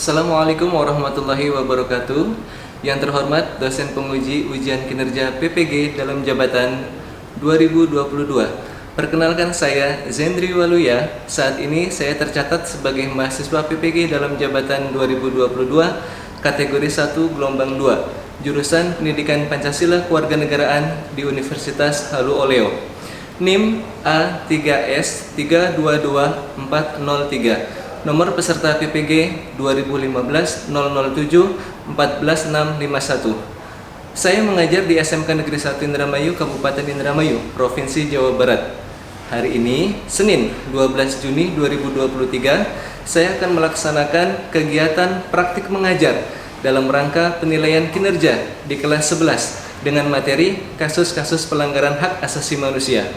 Assalamualaikum warahmatullahi wabarakatuh. Yang terhormat dosen penguji ujian kinerja PPG dalam jabatan 2022. Perkenalkan, saya Zendri Waluya. Saat ini saya tercatat sebagai mahasiswa PPG dalam jabatan 2022 kategori 1 gelombang 2, jurusan Pendidikan Pancasila Kewarganegaraan di Universitas Halu Oleo. NIM A3S322403. Nomor peserta PPG 2015 007 14651. Saya mengajar di SMK Negeri 1 Indramayu, Kabupaten Indramayu, Provinsi Jawa Barat. Hari ini, Senin 12 Juni 2023, saya akan melaksanakan kegiatan praktik mengajar dalam rangka penilaian kinerja di kelas 11 dengan materi kasus-kasus pelanggaran hak asasi manusia.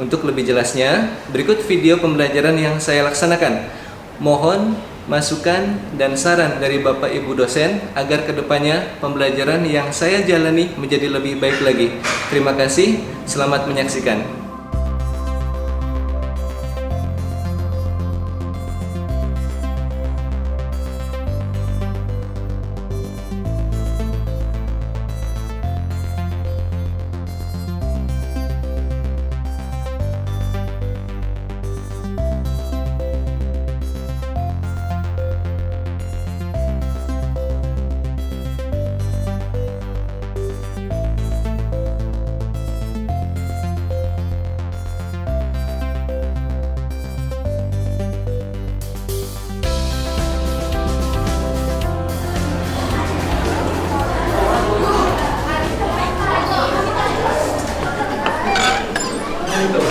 Untuk lebih jelasnya, berikut video pembelajaran yang saya laksanakan. Mohon masukan dan saran dari Bapak Ibu dosen agar kedepannya pembelajaran yang saya jalani menjadi lebih baik lagi. Terima kasih, selamat menyaksikan.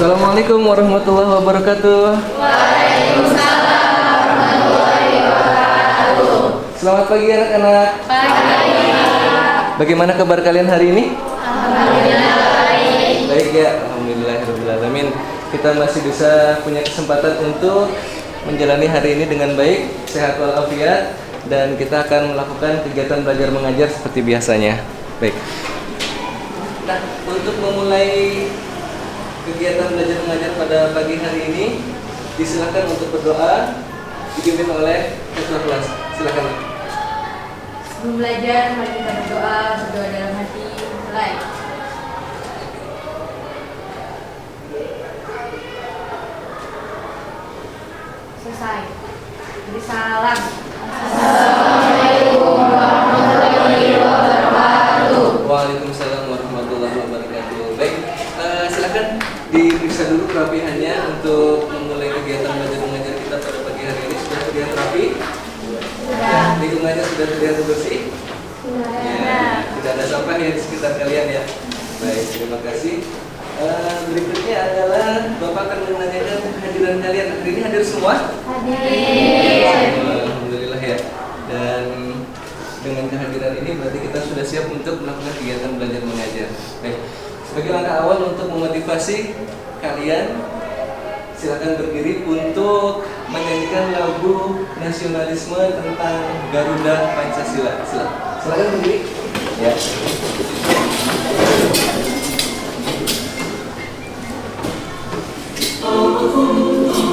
Assalamualaikum warahmatullahi wabarakatuh. Waalaikumsalam warahmatullahi wabarakatuh. Selamat pagi anak-anak. Pagi. Bagaimana kabar kalian hari ini? Alhamdulillah baik. Baik ya, alhamdulillahirobbilalamin. Kita masih bisa punya kesempatan untuk menjalani hari ini dengan baik, sehat walafiat, dan kita akan melakukan kegiatan belajar mengajar seperti biasanya. Baik. Nah, untuk memulai kegiatan belajar mengajar pada pagi hari ini, disilakan untuk berdoa dipimpin oleh ketua kelas. Silakan. Sebelum belajar, mari kita berdoa dalam hati. Mulai. Selesai. Beri salam. Assalamualaikum warahmatullahi wabarakatuh. Waalaikumsalam warahmatullahi wabarakatuh. Baik, silakan diperiksa dulu kerapihannya untuk memulai kegiatan belajar mengajar kita pada pagi hari ini. Sudah terlihat rapi? Sudah. Lingkungannya sudah terlihat bersih? Sudah. Tidak ada sampah ya di sekitar kalian ya. Baik, terima kasih. Berikutnya adalah Bapak akan menanyakan kehadiran kalian. Hari ini hadir semua? Hadir. Alhamdulillah ya. Dan dengan kehadiran ini berarti kita sudah siap untuk melakukan kegiatan belajar mengajar. Baik. Sebagai langkah awal untuk memotivasi kalian, silakan berdiri untuk menyanyikan lagu nasionalisme tentang Garuda Pancasila. Silakan berdiri. Ya. Pancasila, aku mendukungmu.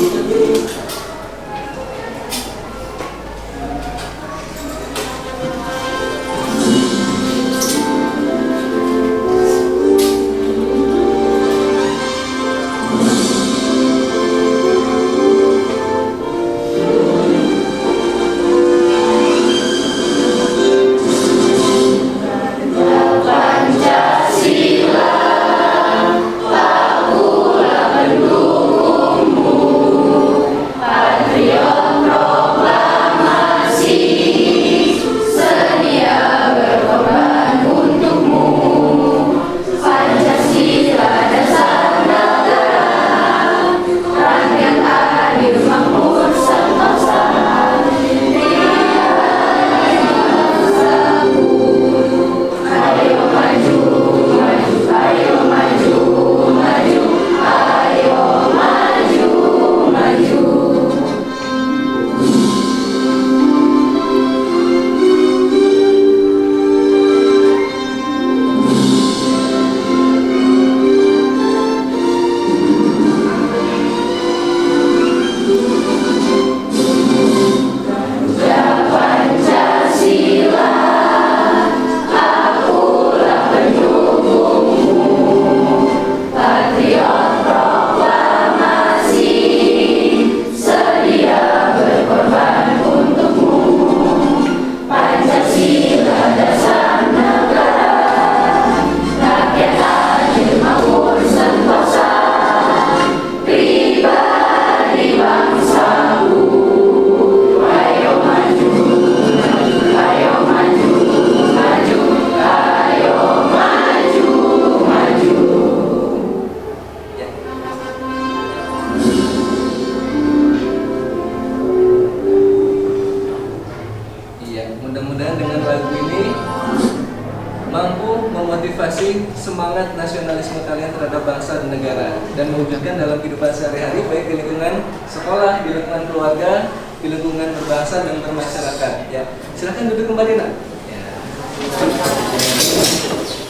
semangat nasionalisme kalian terhadap bangsa dan negara dan mewujudkan dalam kehidupan sehari-hari baik di lingkungan sekolah, di lingkungan keluarga, di lingkungan berbangsa dan bermasyarakat. Ya, silakan duduk kembali nak. Ya.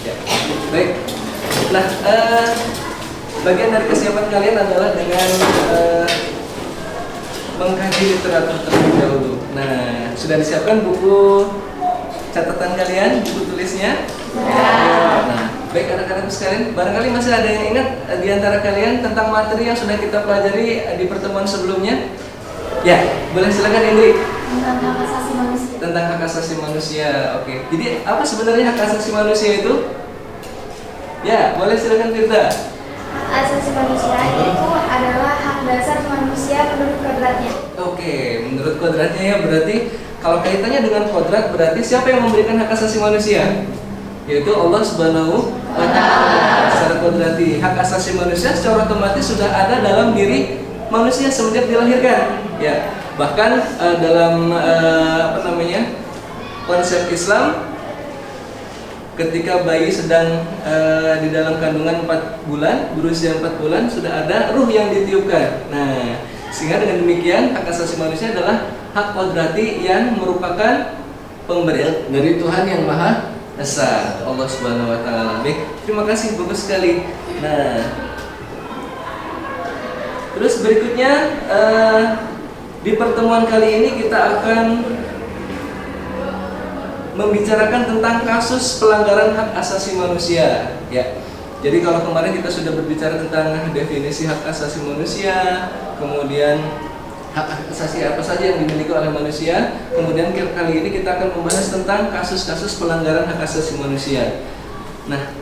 Ya. Baik. Nah, bagian dari kesiapan kalian adalah dengan mengkaji literatur terlebih dahulu. Nah, sudah disiapkan buku catatan kalian, buku tulisnya? Ya. Nah, baik anak-anak sekalian, barangkali masih ada yang ingat di antara kalian tentang materi yang sudah kita pelajari di pertemuan sebelumnya? Ya, boleh silakan Indri. Tentang hak asasi manusia. Tentang hak asasi manusia. Oke. Jadi apa sebenarnya hak asasi manusia itu? Ya, boleh silakan Firda. Hak asasi manusia itu adalah hak dasar manusia menurut kodratnya. Oke, menurut kodratnya ya, berarti kalau kaitannya dengan kodrat berarti siapa yang memberikan hak asasi manusia? Yaitu Allah Subhanahu wa Ta'ala. Secara kodrati, hak asasi manusia secara otomatis sudah ada dalam diri manusia semenjak dilahirkan. Ya, bahkan dalam konsep Islam, ketika bayi sedang di dalam kandungan 4 bulan, berusia 4 bulan sudah ada ruh yang ditiupkan. Nah, sehingga dengan demikian hak asasi manusia adalah hak kodrati yang merupakan pemberian dari Tuhan yang Maha Esa, Allah Subhanahu wa Ta'ala. Baik, terima kasih, bagus sekali. Nah, terus berikutnya di pertemuan kali ini kita akan membicarakan tentang kasus pelanggaran hak asasi manusia. Ya, jadi kalau kemarin kita sudah berbicara tentang definisi hak asasi manusia, kemudian hak asasi apa saja yang dimiliki oleh manusia. Kemudian kali ini kita akan membahas tentang kasus-kasus pelanggaran hak asasi manusia. Nah,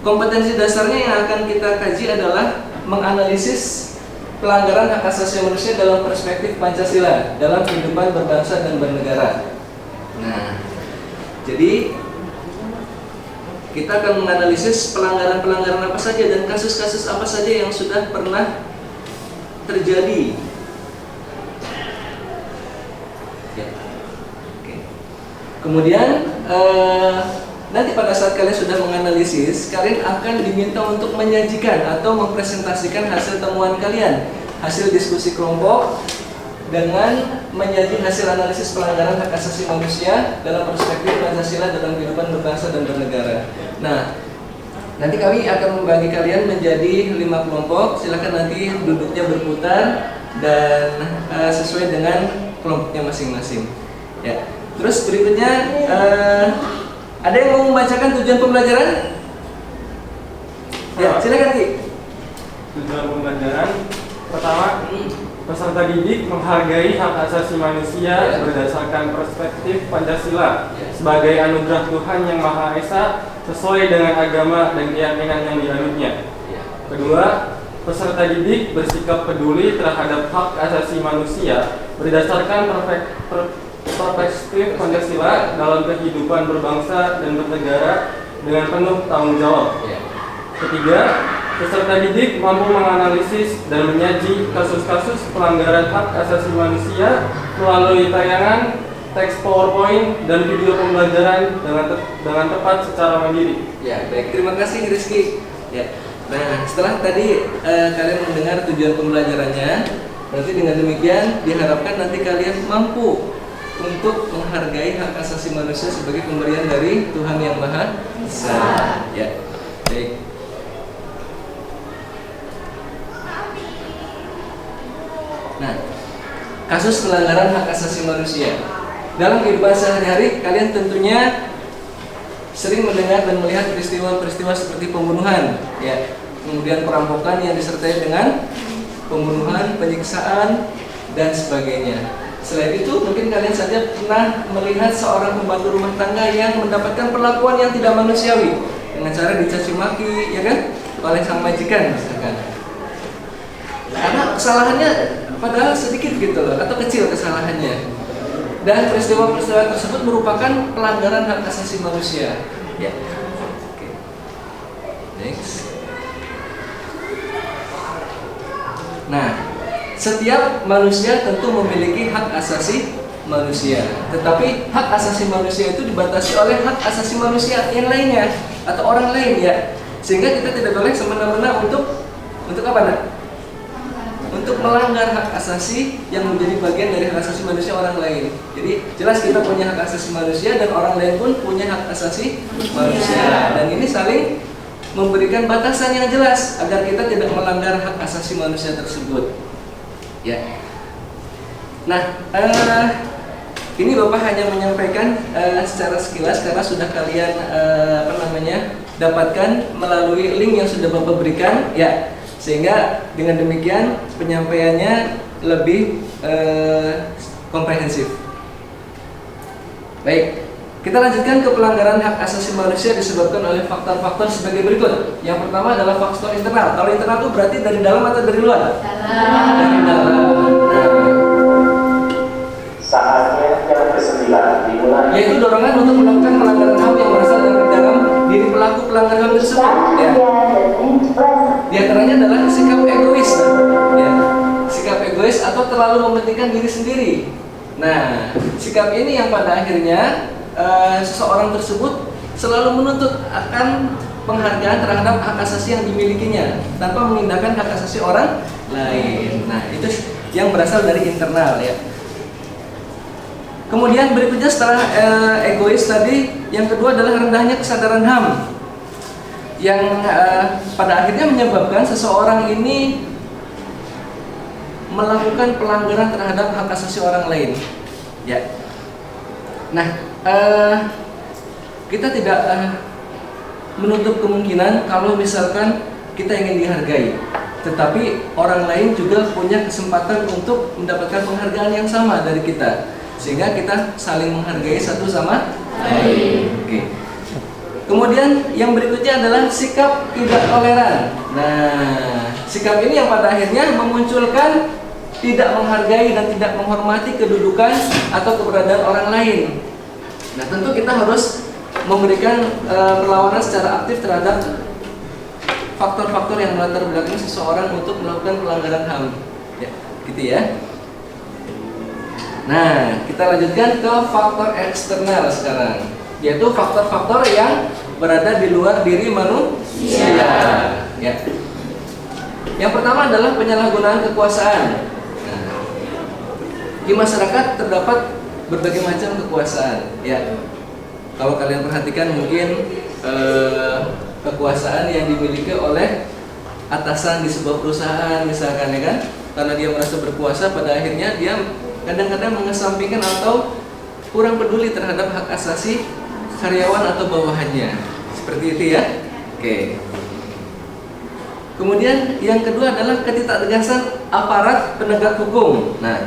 kompetensi dasarnya yang akan kita kaji adalah menganalisis pelanggaran hak asasi manusia dalam perspektif Pancasila dalam kehidupan berbangsa dan bernegara. Nah, jadi kita akan menganalisis pelanggaran-pelanggaran apa saja dan kasus-kasus apa saja yang sudah pernah terjadi. Kemudian nanti pada saat kalian sudah menganalisis, kalian akan diminta untuk menyajikan atau mempresentasikan hasil temuan kalian, hasil diskusi kelompok dengan menyajikan hasil analisis pelanggaran hak asasi manusia dalam perspektif Pancasila dalam kehidupan berbangsa dan bernegara. Nah, nanti kami akan membagi kalian menjadi 5 kelompok. Silakan nanti duduknya berputar dan sesuai dengan kelompoknya masing-masing. Ya. Terus berikutnya ada yang mau membacakan tujuan pembelajaran? Ya, silakan Ki. Tujuan pembelajaran pertama, peserta didik menghargai hak asasi manusia berdasarkan perspektif Pancasila sebagai anugerah Tuhan yang Maha Esa sesuai dengan agama dan keyakinan yang dianutnya. Kedua, peserta didik bersikap peduli terhadap hak asasi manusia berdasarkan perspektif Pancasila dalam kehidupan berbangsa dan bernegara dengan penuh tanggung jawab. Ketiga, peserta didik mampu menganalisis dan menyaji kasus-kasus pelanggaran hak asasi manusia melalui tayangan, teks PowerPoint, dan video pembelajaran dengan tepat secara mandiri. Ya, baik, terima kasih Rizky. Ya. Nah, setelah tadi kalian mendengar tujuan pembelajarannya, berarti dengan demikian diharapkan nanti kalian mampu untuk menghargai hak asasi manusia sebagai pemberian dari Tuhan yang Maha Esa. Ya, baik. Nah, kasus pelanggaran hak asasi manusia dalam kehidupan sehari-hari, kalian tentunya sering mendengar dan melihat peristiwa-peristiwa seperti pembunuhan, ya, kemudian perampokan yang disertai dengan pembunuhan, penyiksaan, dan sebagainya. Selain itu, mungkin kalian saja pernah melihat seorang pembantu rumah tangga yang mendapatkan perlakuan yang tidak manusiawi dengan cara dicaci maki, ya kan, oleh sang majikan misalkan. Karena kesalahannya padahal sedikit gitu loh, atau kecil kesalahannya. Dan peristiwa-peristiwa tersebut merupakan pelanggaran hak asasi manusia. Ya. Oke. Next. Nah, setiap manusia tentu memiliki hak asasi manusia, tetapi hak asasi manusia itu dibatasi oleh hak asasi manusia yang lainnya atau orang lain, ya. Sehingga kita tidak boleh semena-mena untuk apa nak? Untuk melanggar hak asasi yang menjadi bagian dari hak asasi manusia orang lain. Jadi jelas kita punya hak asasi manusia dan orang lain pun punya hak asasi manusia. Dan ini saling memberikan batasan yang jelas agar kita tidak melanggar hak asasi manusia tersebut. Ya. Nah, ini Bapak hanya menyampaikan secara sekilas karena sudah kalian dapatkan melalui link yang sudah Bapak berikan, ya. Sehingga dengan demikian penyampaiannya lebih komprehensif. Baik, kita lanjutkan ke pelanggaran hak asasi manusia disebabkan oleh faktor-faktor sebagai berikut. Yang pertama adalah faktor internal. Kalau internal itu berarti dari dalam atau dari luar? Dari dalam. Saatnya yang ke-9 dimulai. Yaitu dorongan untuk melakukan pelanggaran HAM yang berasal dari dalam diri pelaku pelanggar HAM tersebut. Ya. Di antaranya adalah sikap egois, ya. Sikap egois atau terlalu mementingkan diri sendiri. Nah, sikap ini yang pada akhirnya seseorang tersebut selalu menuntut akan penghargaan terhadap hak asasi yang dimilikinya tanpa mengindahkan hak asasi orang lain. Nah, itu yang berasal dari internal, ya. Kemudian berikutnya setelah egois tadi, yang kedua adalah rendahnya kesadaran HAM yang pada akhirnya menyebabkan seseorang ini melakukan pelanggaran terhadap hak asasi orang lain. Ya. Nah, kita tidak menutup kemungkinan kalau misalkan kita ingin dihargai, tetapi orang lain juga punya kesempatan untuk mendapatkan penghargaan yang sama dari kita, sehingga kita saling menghargai satu sama lain. Oke. Kemudian yang berikutnya adalah sikap tidak toleran. Nah, sikap ini yang pada akhirnya memunculkan tidak menghargai dan tidak menghormati kedudukan atau keberadaan orang lain. Nah, tentu kita harus memberikan perlawanan secara aktif terhadap faktor-faktor yang melatar belakangi seseorang untuk melakukan pelanggaran HAM. Ya, gitu ya. Nah, kita lanjutkan ke faktor eksternal sekarang, yaitu faktor-faktor yang berada di luar diri manusia. Ya. Yang pertama adalah penyalahgunaan kekuasaan. Nah, di masyarakat terdapat berbagai macam kekuasaan. Ya, kalau kalian perhatikan mungkin kekuasaan yang dimiliki oleh atasan di sebuah perusahaan, misalkan, ya kan? Karena dia merasa berkuasa, pada akhirnya dia kadang-kadang mengesampingkan atau kurang peduli terhadap hak asasi karyawan atau bawahannya. Seperti itu ya. Oke. Kemudian yang kedua adalah ketidaktegasan aparat penegak hukum. Nah,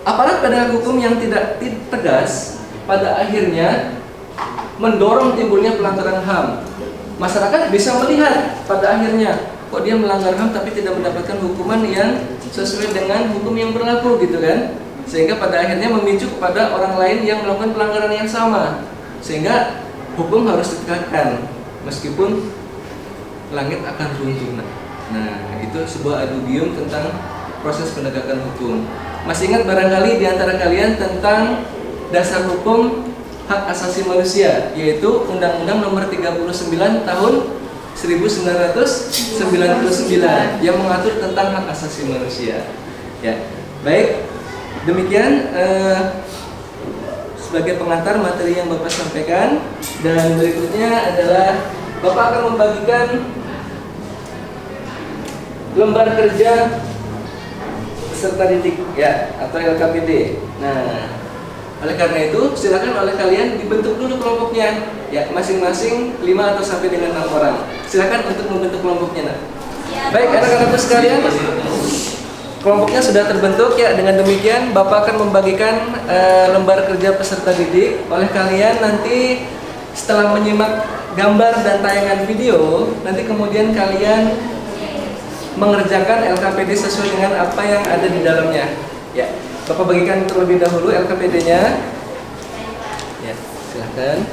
aparat penegak hukum yang tidak tegas pada akhirnya mendorong timbulnya pelanggaran HAM. Masyarakat bisa melihat pada akhirnya kok dia melanggar HAM tapi tidak mendapatkan hukuman yang sesuai dengan hukum yang berlaku, gitu kan? Sehingga pada akhirnya memicu kepada orang lain yang melakukan pelanggaran yang sama, sehingga hukum harus ditegakkan meskipun langit akan runtuh. Nah, itu sebuah adubium tentang proses penegakan hukum. Masih ingat barangkali di antara kalian tentang dasar hukum hak asasi manusia, yaitu Undang-Undang Nomor 39 Tahun 1999 yang mengatur tentang hak asasi manusia. Ya, baik. Demikian sebagai pengantar materi yang Bapak sampaikan, dan berikutnya adalah Bapak akan membagikan lembar kerja peserta didik, ya, atau LKPD. Nah, oleh karena itu silakan oleh kalian dibentuk dulu kelompoknya, ya, masing-masing 5 atau sampai dengan 6 orang. Silakan untuk membentuk kelompoknya. Nah, baik anak-anakku sekalian, kelompoknya sudah terbentuk, ya. Dengan demikian Bapak akan membagikan lembar kerja peserta didik. Oleh kalian nanti setelah menyimak gambar dan tayangan video, nanti kemudian kalian mengerjakan LKPD sesuai dengan apa yang ada di dalamnya, ya. Bapak bagikan terlebih dahulu LKPD-nya. Ya, silahkan.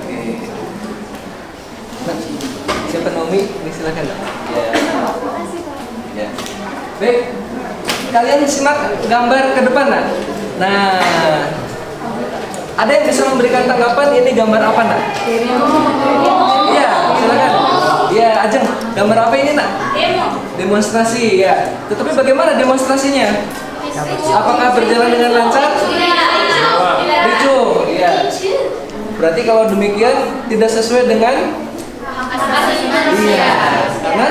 Oke. Nah, siapa Naomi? Ini silahkan. Ya. Ya. Baik. Kalian simak gambar ke depan, nah. Nah, Ada yang bisa memberikan tanggapan ini gambar apa nak? Iya, silakan. Iya, Ajeng. Gambar apa ini nak? Demonstrasi ya. Tetapi bagaimana demonstrasinya? Apakah berjalan dengan lancar? Ricu, iya. Berarti kalau demikian tidak sesuai dengan iya, karena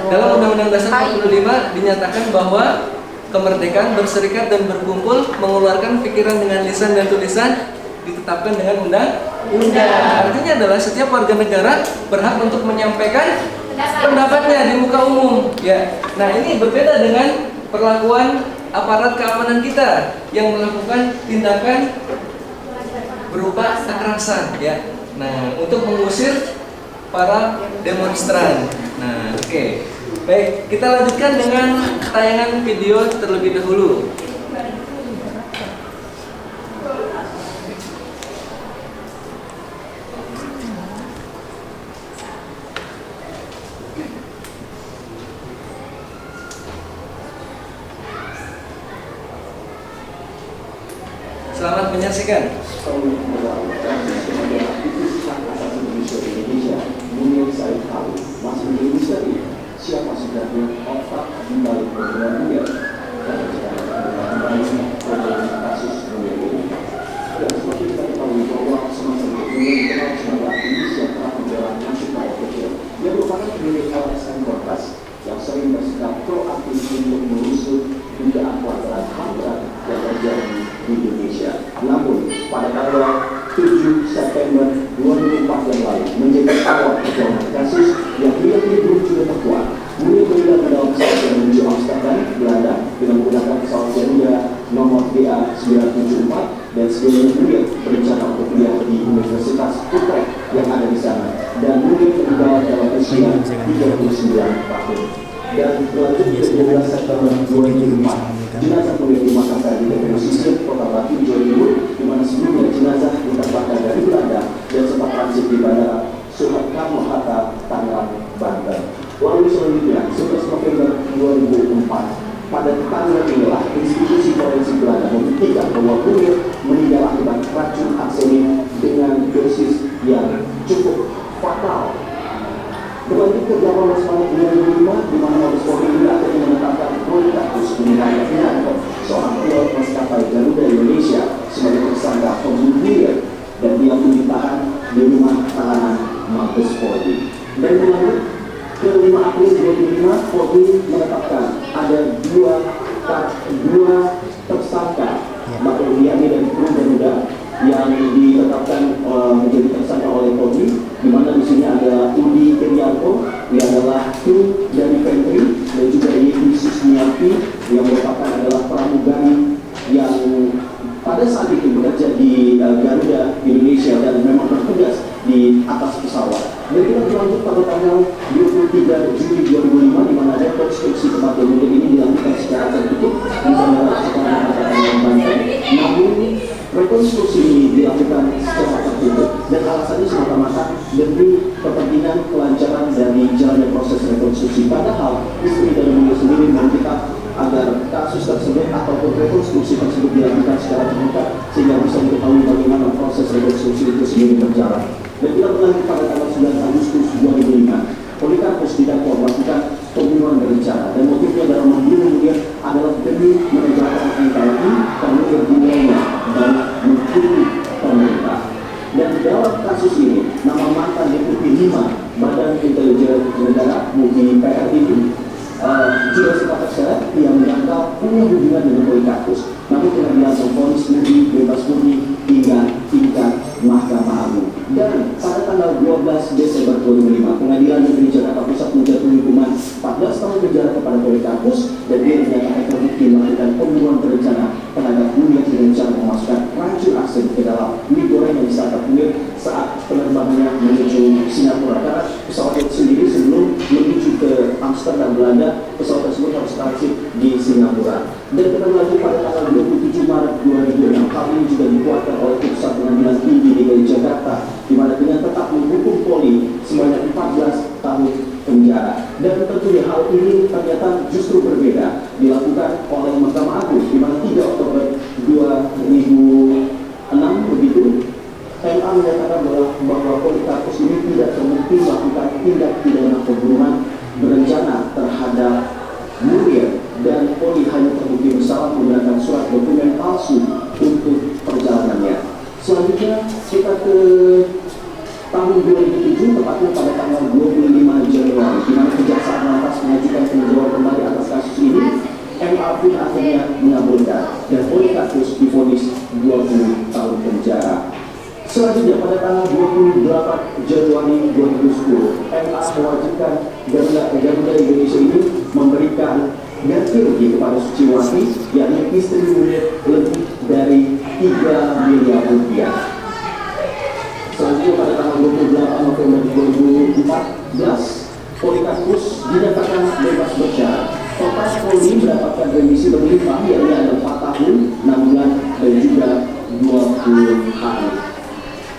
dalam Undang-Undang Dasar 45 dinyatakan bahwa kemerdekaan berserikat dan berkumpul, mengeluarkan pikiran dengan lisan dan tulisan ditetapkan dengan undang-undang. Artinya adalah setiap warga negara berhak untuk menyampaikan pendapatnya di muka umum. Ya, nah ini berbeda dengan perlakuan aparat keamanan kita yang melakukan tindakan berupa kekerasan. Ya, nah untuk mengusir para demonstran. Nah, oke. Baik, kita lanjutkan dengan tayangan video terlebih dahulu. Selamat menyaksikan. Masih menjadi misteri siapa sebenarnya otak di balik pembunuhan dia dan kasus ini. Dan seperti kita ketahui bahwa semasa itu dikenal sebagai aktivis yang telah menjalankan supaya kecil. Dia merupakan pemilik LSM Korpas yang sering bersikap proaktif untuk mengusut dugaan pelanggaran HAM berat yang terjadi di Indonesia. Namun pada tanggal 7 September 2004 yang lalu menjadi awal perjalanan kasus yang hingga kini belum juga terkuat. Munir berada dalam pesawat yang menuju Amsterdam, Belanda dengan menggunakan pesawat Garuda nomor BA974 dan sebelumnya Munir berencana untuk kuliah di Universitas Utrecht yang ada di sana. Dan Munir meninggal dalam usia 39 tahun. Dan berlanjut ke 12 September 2004, jenazah Munir dimakamkan di Pesisir Kota Batu, Jawa Timur, di mana sebelumnya jenazah ditempatkan dari Belanda dan sempat transit di Bandara Soekarno-Hatta, Tangerang, Banten. Lalu selanjutnya, 11 November 2004, pada tanggal inilah institusi forensik Belanda membuktikan bahwa Munir meninggal akibat racun arsenik dengan dosis yang cukup fatal. Berlanjut ke 18 Maret 2005, di mana Mabes Polri juga akhirnya menetapkan Polikarpus Wiranto, seorang pilot maskapai Garuda Indonesia, sebagai tersangka pembunuh Munir, dan dia pun ditahan di rumah tahanan Mabes Polri. Dan berlanjut ke 5 April 2005, Polri menetapkan ada dua tersangka, Mbak Rudiani dan kru Garuda, yang ditetapkan menjadi tersangka oleh Polri, di mana di sini ada Udi Kerianto yang adalah kru dari Pentri, dan juga Yedi Susmiati yang merupakan adalah pramugari yang pada saat itu bekerja di Garuda Indonesia dan memang bertugas di atas pesawat. Dan kita berlanjut pada tanggal 23 Juli 2005, di mana rekonstruksi kematian Munir ini dilakukan secara tertutup di Bandara Soekarno-Hatta, Banten. Namun rekonstruksi ini dilakukan secara tertutup dan alasannya semata-mata demi kepentingan kelancaran dari jalannya proses rekonstruksi. Padahal istri dari Munir sendiri meminta agar kasus tersebut ataupun rekonstruksi tersebut dilakukan secara terbuka sehingga bisa diketahui bagaimana proses rekonstruksi itu sendiri berjalan. Dan kita berlanjut pada tanggal 9 Agustus 2005, Polikarpus didakwa melakukan pembunuhan berencana dan motifnya dalam membunuh Munir adalah demi menegakkan NKRI, Munir dinilainya dan mengkritik pemerintah. Dan dalam kasus ini, nama mantan Deputi 5 Badan Intelijen Negara (MUI PR ini juga sempat terseret yang menyangkal punya hubungan dengan Polikarpus. Namun pengadilan memvonis MUI bebas murni hingga tingkat Mahkamah Agung. Dan pada tanggal 12 Desember 2005, Pengadilan Negeri Jakarta Pusat menjatuhi hukuman 14 tahun penjara kepada Polikarpus dan dia dinyatakan terbukti melakukan pembunuhan berencana terhadap Munir dengan cara memasukkan racun arsenik ke dalam mie goreng yang disantap Munir saat penerbangannya menuju Singapura. Karena pesawat itu sendiri sebelum menuju ke Amsterdam, Belanda, pesawat tersebut harus transit di Singapura. Dan kita berlanjut pada tanggal 27 Maret 2006, hal ini juga dikuatkan oleh putusan Pengadilan Tinggi DKI Jakarta, di mana dengan tetap menghukum Poli sebanyak 14 tahun penjara. Dan tentunya hal ini ternyata justru berbeda dilakukan oleh Mahkamah Agung, di mana 3 Oktober 2006 menyatakan bahwa Polikarpus ini tidak terbukti melakukan tindak pidana pembunuhan berencana terhadap Munir, dan Poli hanya terbukti bersalah menggunakan surat dokumen palsu untuk perjalanannya. Selanjutnya kita ke tahun 2007, tepatnya pada tanggal 25 Januari, di mana Kejaksaan lantas mengajukan peninjauan kembali atas kasus ini. MA pun akhirnya mengabulkan dan Polikarpus divonis 20 tahun penjara. Selanjutnya pada tanggal 28 Januari 2010, MA mewajibkan Garuda Indonesia ini memberikan ganti rugi kepada Suciwati, yakni istri Munir, lebih dari 3 miliar rupiah. Selanjutnya pada tanggal 28 November 2014, Polikarpus dinyatakan bebas bersyarat. Total Polri mendapatkan remisi berlimpah, yakni ada 4 tahun, 6 bulan, dan juga 20 hari.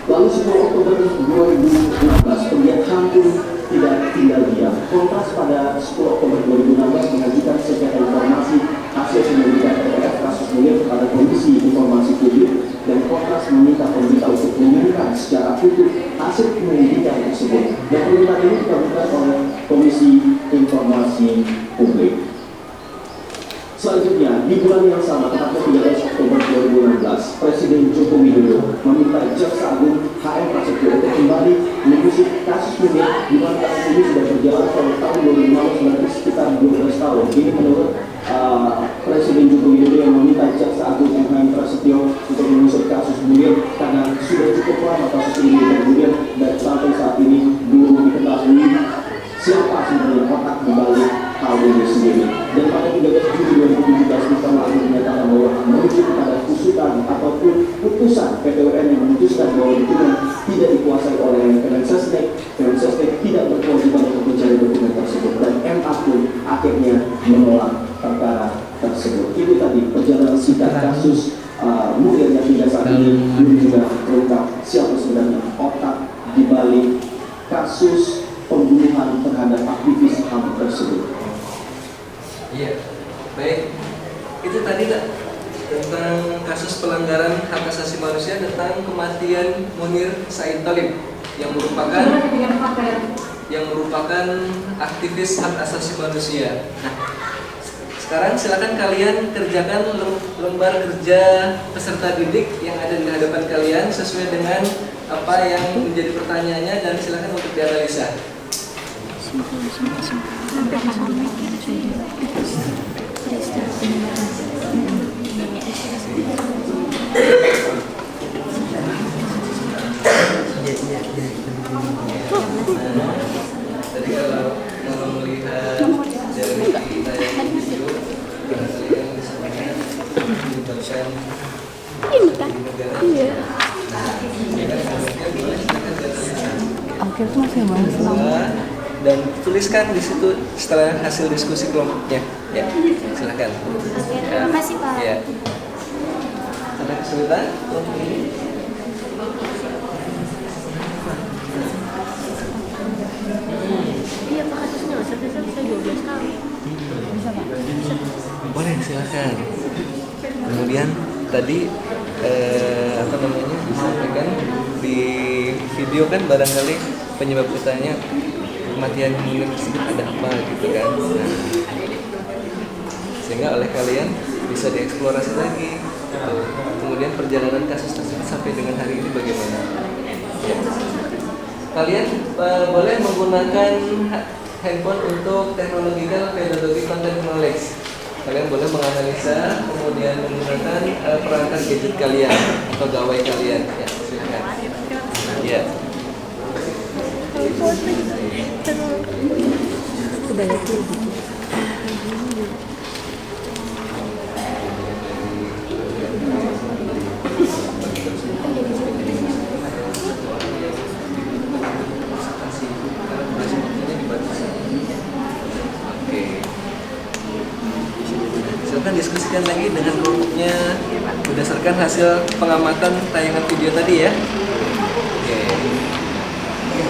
Lalu 10 Oktober 2016, penggiat HAM pun tidak tinggal diam. Kontras pada 10 Oktober 2016 mengajukan sengketa informasi hasil penyelidikan TPF kasus Munir kepada Komisi Informasi Publik, dan Kontras meminta pemerintah untuk mengumumkan secara utuh hasil penyelidikan tersebut. Dan permintaan ini dikabulkan oleh Komisi Informasi Publik. Selanjutnya, di bulan yang sama, tepatnya 13 Oktober 2016, Presiden Joko Widodo meminta Jaksa Agung HM Prasetyo untuk kembali mengusut kasus Munir, di mana kasus ini sudah berjalan pada tahun 2015, berarti sekitar 12 tahun. Ini menurut Presiden Joko Widodo yang meminta Jaksa Agung HM Prasetyo untuk mengusut kasus Munir karena sudah cukup lama kasus ini bergulir, dan sampai saat ini belum diketahui siapa sebenarnya otak di balik hal ini sendiri. Dan pada 13 Juli 2017, Mahkamah Agung menyatakan bahwa merujuk kepada usutan ataupun putusan PT-UN yang memutuskan bahwa dokumen tidak dikuasai oleh Kemensesnek tidak berkewajiban untuk mencari dokumen tersebut, dan MA pun akhirnya menolak perkara tersebut. Itu tadi perjalanan singkat kasus Munir yang hingga saat ini belum juga terungkap siapa sebenarnya otak di balik kasus pembunuhan terhadap aktivis HAM tersebut. Iya, baik. Itu tadi tak tentang kasus pelanggaran hak asasi manusia tentang kematian Munir Said Thalib yang merupakan aktivis hak asasi manusia. Nah, sekarang silakan kalian kerjakan lembar kerja peserta didik yang ada di hadapan kalian sesuai dengan apa yang menjadi pertanyaannya, dan silakan untuk dianalisa. Tadi kalau melihat dari kita yang video, kalian bisa melibatkan Ini kan? Iya. Akhir itu masih bahas lama. Dan tuliskan di situ setelah hasil diskusi kelompoknya. Ya, silakan. Oke, terima kasih Pak. Ya. Ada kesulitan kelompok ini? Iya, Pak, kasusnya saya 12 kali. Bisa, Pak? Boleh, silakan. Kemudian tadi disampaikan di video kan barangkali penyebab utamanya kematian Munir tersebut ada apa gitu kan. Nah, sehingga oleh kalian bisa dieksplorasi lagi gitu. Kemudian perjalanan kasus tersebut sampai dengan hari ini bagaimana ya. Kalian boleh menggunakan handphone untuk technological pedagogic content knowledge. Kalian boleh menganalisa, kemudian menggunakan perangkat gadget kalian atau gawai kalian ya, silakan ya. Silakan diskusikan lagi dengan kelompoknya berdasarkan hasil pengamatan tayangan video tadi ya. Oke.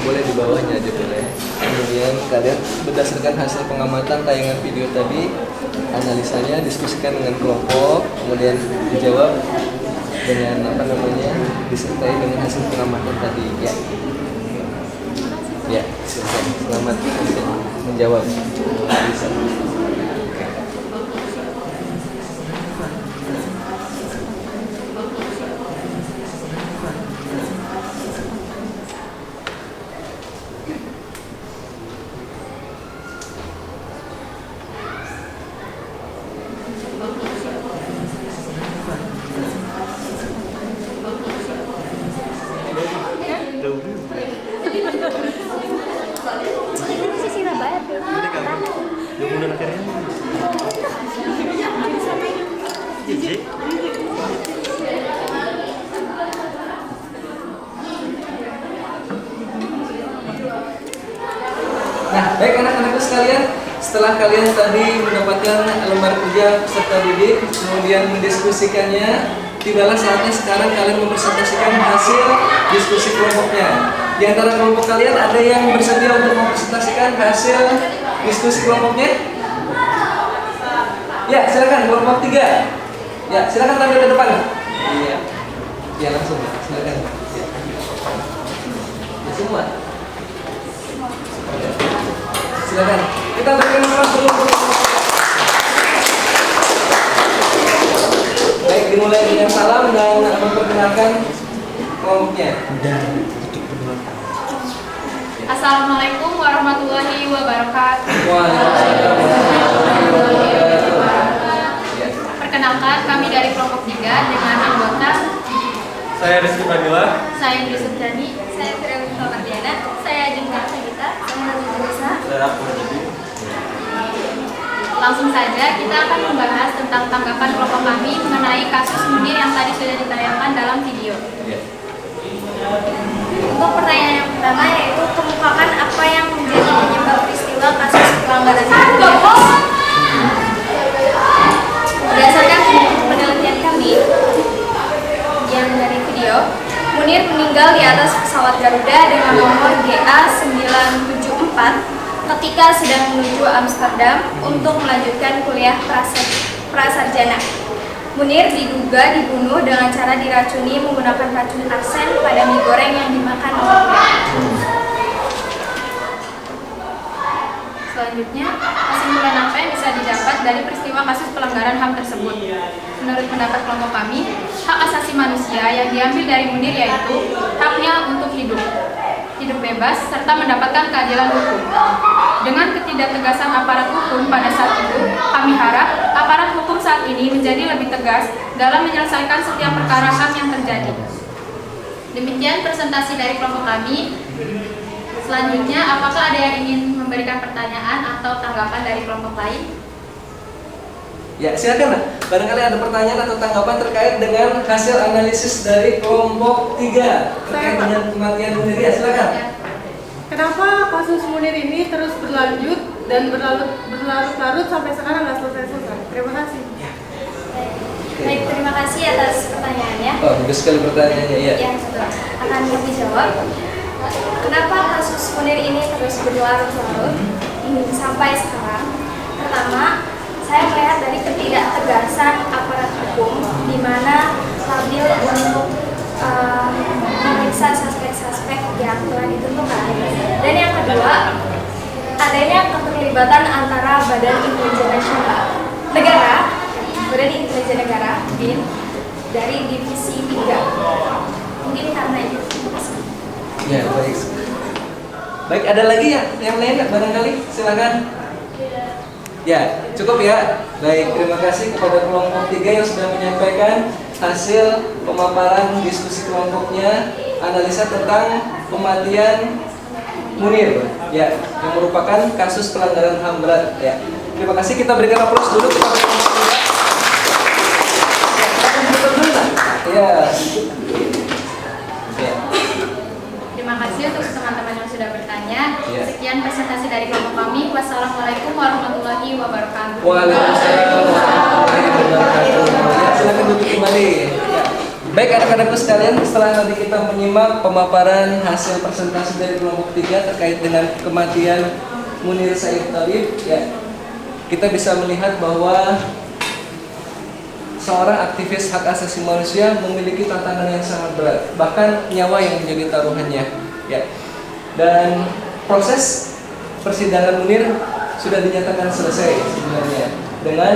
Boleh di bawahnya aja boleh. Kemudian kalian berdasarkan hasil pengamatan tayangan video tadi, analisanya diskusikan dengan kelompok, kemudian dijawab dengan apa namanya disertai dengan hasil pengamatan tadi ya. Ya, silakan. Selamat untuk menjawab. Bisa. Nah, baik anak-anakku sekalian, setelah kalian tadi mendapatkan lembar kerja peserta didik, kemudian mendiskusikannya, tibalah saatnya sekarang kalian mempresentasikan hasil diskusi kelompoknya. Di antara kelompok kalian ada yang bersedia untuk mempresentasikan hasil diskusi kelompoknya? Ya, silakan kelompok 3. Ya, silakan tampil ke depan. Iya. Ya, langsung. Silakan. Ya. Ya, semua. Silakan. Kita berikan kelas dulu. Baik, dimulai dengan salam dan memperkenalkan kelompoknya. Assalamualaikum warahmatullahi wabarakatuh. Waalaikumsalam warahmatullahi wabarakatuh. Perkenalkan, kami dari kelompok 3 dengan anggota Saya Rizky Fadila. saya Indri Sudrani, Saya Firawita Mardiana. Saya Jengkar Sagita. Saya Nadia Nisa. Saya Ahmad Jadi. Langsung saja kita akan membahas tentang tanggapan kelompok kami mengenai kasus Munir yang tadi sudah ditayangkan dalam video. Untuk pertanyaan yang pertama yaitu kemukakan apa yang menjadi penyebab peristiwa kasus pelanggaran HAM. Berdasarkan penelitian kami yang dari video, Munir meninggal di atas pesawat Garuda dengan nomor GA974 ketika sedang menuju Amsterdam untuk melanjutkan kuliah prasarjana. Munir diduga dibunuh dengan cara diracuni menggunakan racun arsen pada mie goreng yang dimakan olehnya. Selanjutnya, kesimpulan apa yang bisa didapat dari peristiwa kasus pelanggaran HAM tersebut? Menurut pendapat kelompok kami, hak asasi manusia yang diambil dari Munir yaitu haknya untuk hidup bebas, serta mendapatkan keadilan hukum. Dengan ketidaktegasan aparat hukum pada saat itu, kami harap aparat hukum saat ini menjadi lebih tegas dalam menyelesaikan setiap perkara HAM yang terjadi. Demikian presentasi dari kelompok kami. Selanjutnya, apakah ada yang ingin memberikan pertanyaan atau tanggapan dari kelompok lain? Ya, silakan. Barangkali ada pertanyaan atau tanggapan terkait dengan hasil analisis dari kelompok 3 terkait dengan kematian Munir. Ya, silakan. Kenapa kasus Munir ini terus berlanjut dan berlarut-larut sampai sekarang nggak selesai-selesai? Terima kasih. Baik, terima kasih atas pertanyaannya. Oh, bagus sekali pertanyaannya, ya. Yang akan dijawab. Kenapa kasus Munir ini terus berlarut-larut sampai sekarang? Pertama, saya melihat dari ketidaktegasan aparat hukum di mana labil untuk memeriksa suspek-suspek yang telah ditentukan. Dan yang kedua, adanya keterlibatan antara Badan Intelijen Nasional Negara, Badan Intelijen Negara, BIN, dari Divisi 3. Mungkin karena itu. Ya, baik. Baik, ada lagi ya yang lain barangkali? Silakan. Ya, cukup ya. Baik, terima kasih kepada kelompok 3 yang sudah menyampaikan hasil pemaparan diskusi kelompoknya, analisa tentang kematian Munir, ya, yang merupakan kasus pelanggaran HAM berat. Ya, terima kasih. Kita berikan aplaus dulu kepada kelompok 3. Ya. Ya. Terima kasih untuk teman-teman yang sudah bertanya. Ya. Sekian presentasi dari kelompok kami. Wassalamualaikum warahmatullahi wabarakatuh. Waalaikumsalam warahmatullahi wabarakatuh. Ya, silakan duduk kembali. Ya. Baik anak-anakku sekalian, setelah tadi kita menyimak pemaparan hasil presentasi dari kelompok 3 terkait dengan kematian Munir Said Thalib, ya, kita bisa melihat bahwa seorang aktivis hak asasi manusia memiliki tantangan yang sangat berat, bahkan nyawa yang menjadi taruhannya. Ya. Dan proses persidangan Munir sudah dinyatakan selesai sebenarnya dengan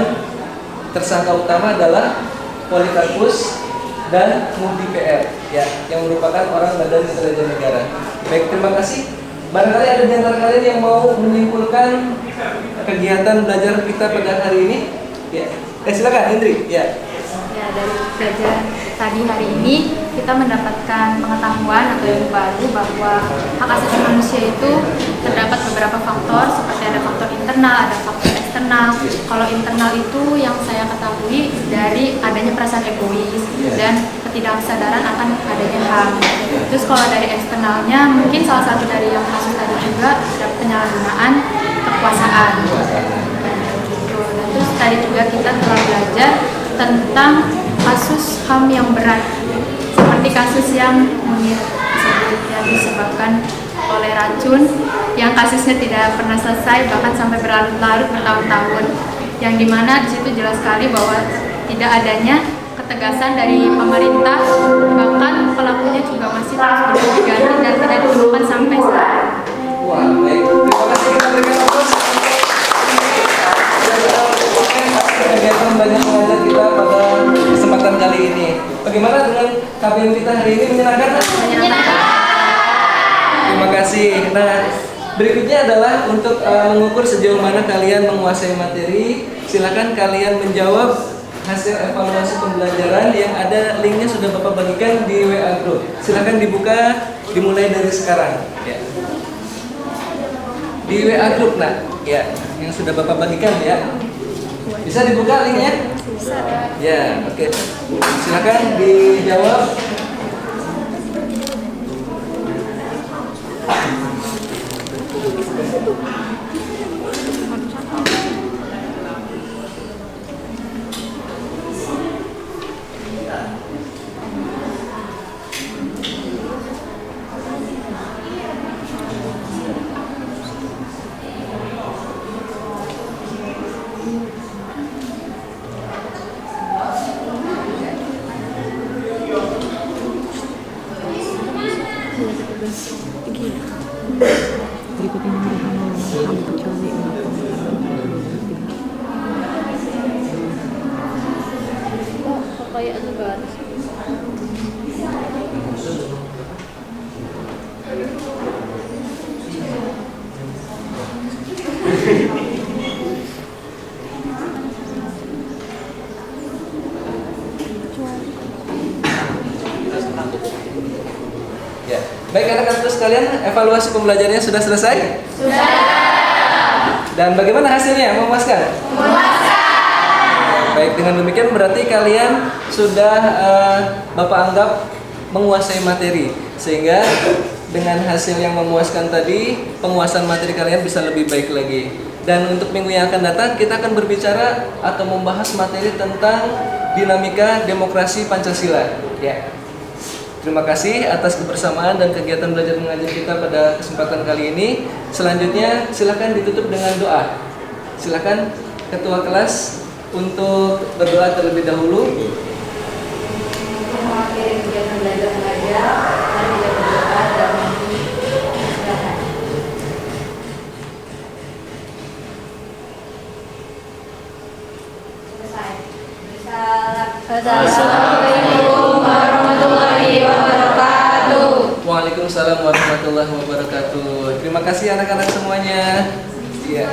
tersangka utama adalah Polikarpus dan Mudi PR, ya, yang merupakan orang Badan Intelijen Negara. Baik, terima kasih. Barangkali ada di antara kalian yang mau menyimpulkan kegiatan belajar kita pada hari ini? Ya. Silakan, Indri. Ya. Ya, dari belajar tadi hari ini kita mendapatkan pengetahuan atau ilmu baru bahwa hak asasi manusia itu terdapat beberapa faktor, seperti ada faktor internal, ada faktor eksternal. Kalau internal itu yang saya ketahui dari adanya perasaan egois dan ketidaksadaran akan adanya HAM. Terus kalau dari eksternalnya mungkin salah satu dari yang kasus tadi juga ada penyalahgunaan kekuasaan. Dan terus tadi juga kita telah belajar tentang kasus HAM yang berat, seperti kasus yang Munir tersebut yang disebabkan oleh racun yang kasusnya tidak pernah selesai, bahkan sampai berlarut-larut bertahun-tahun, yang dimana di situ jelas sekali bahwa tidak adanya ketegasan dari pemerintah, bahkan pelakunya juga masih terus diganti dan tidak ditemukan sampai sekarang. Wah, baik. Terima kasih, kita berikan aplaus. Kegiatan belajar mengajar kita pada kesempatan kali ini. Bagaimana dengan KBM kita hari ini, menyenangkan? Menyenangkan. Terima kasih. Nah, berikutnya adalah untuk mengukur sejauh mana kalian menguasai materi. Silakan kalian menjawab hasil evaluasi pembelajaran yang ada, linknya sudah Bapak bagikan di WA Group. Silakan dibuka, dimulai dari sekarang. Ya. Di WA Group, nah, ya, yang sudah Bapak bagikan ya. Bisa dibuka linknya? Bisa. Ya, oke. Silakan dijawab. Ya, baik anak-anak sekalian, evaluasi pembelajarannya sudah selesai? Sudah. Dan bagaimana hasilnya? Memuaskan? Memuaskan. Baik, dengan demikian berarti kalian sudah Bapak anggap menguasai materi, sehingga dengan hasil yang memuaskan tadi, penguasaan materi kalian bisa lebih baik lagi. Dan untuk minggu yang akan datang kita akan berbicara atau membahas materi tentang dinamika demokrasi Pancasila. Ya. Terima kasih atas kebersamaan dan kegiatan belajar mengajar kita pada kesempatan kali ini. Selanjutnya silakan ditutup dengan doa. Silakan ketua kelas untuk berdoa terlebih dahulu. Mengakhiri kegiatan belajar mengajar, mari kita berdoa dan istirahat. Assalamualaikum warahmatullahi wabarakatuh. Waalaikumsalam warahmatullahi wabarakatuh. Terima kasih anak-anak semuanya. Iya.